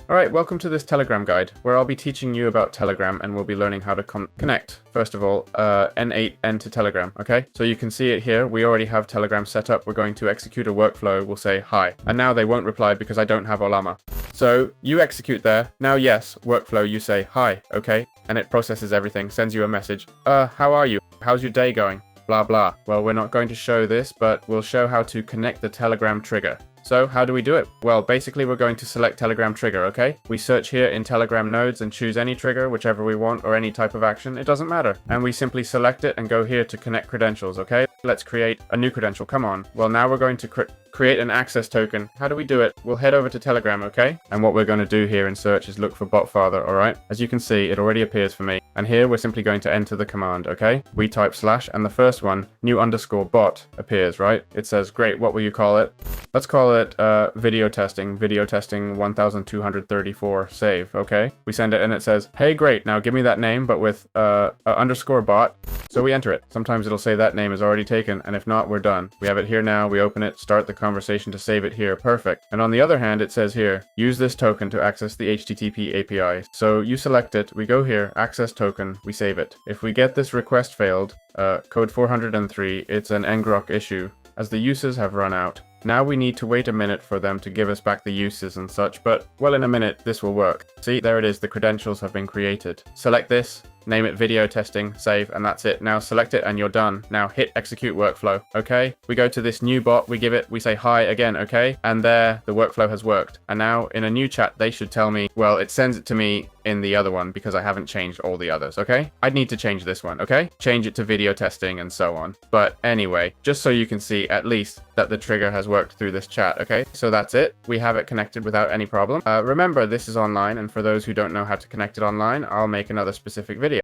Alright, welcome to this Telegram guide, where I'll be teaching you about Telegram and we'll be learning how to connect, first of all, n8n to Telegram, okay? So you can see it here, we already have Telegram set up, we're going to execute a workflow, we'll say hi. And now they won't reply because I don't have Olama. So you execute there, now yes, workflow, you say hi, okay? And it processes everything, sends you a message, how are you? How's your day going? Blah blah. Well, we're not going to show this, but we'll show how to connect the Telegram trigger. So how do we do it? Well, basically we're going to select Telegram trigger, okay? We search here in Telegram nodes and choose any trigger, whichever we want, or any type of action, it doesn't matter. And we simply select it and go here to connect credentials, okay? Let's create a new credential, come on. Well, now we're going to create an access token. How do we do it? We'll head over to Telegram, okay? And what we're going to do here in search is look for botfather, alright? As you can see, it already appears for me. And here we're simply going to enter the command, okay? We type / and the first one, new_bot appears, right? It says, great, what will you call it? Let's call it video testing 1234 save, okay? We send it and it says, hey, great, now give me that name, but with _bot. So we enter it. Sometimes it'll say that name is already taken, and if not, we're done. We have it here now, we open it, start the conversation to save it here, perfect. And on the other hand, it says here, use this token to access the HTTP API. So you select it, we go here, access token, we save it. If we get this request failed, code 403, it's an ngrok issue, as the uses have run out. Now we need to wait a minute for them to give us back the uses and such, but well, in a minute this will work. See, there it is, the credentials have been created. Select this, name it video testing, save, and that's it. Now select it and you're done. Now hit execute workflow, okay? We go to this new bot, we say hi again, okay? And there, the workflow has worked. And now in a new chat, they should tell me, well, it sends it to me in the other one because I haven't changed all the others, okay? I'd need to change this one, okay? Change it to video testing and so on. But anyway, just so you can see at least that the trigger has worked through this chat, okay? So that's it. We have it connected without any problem. Remember, this is online, and for those who don't know how to connect it online, I'll make another specific video.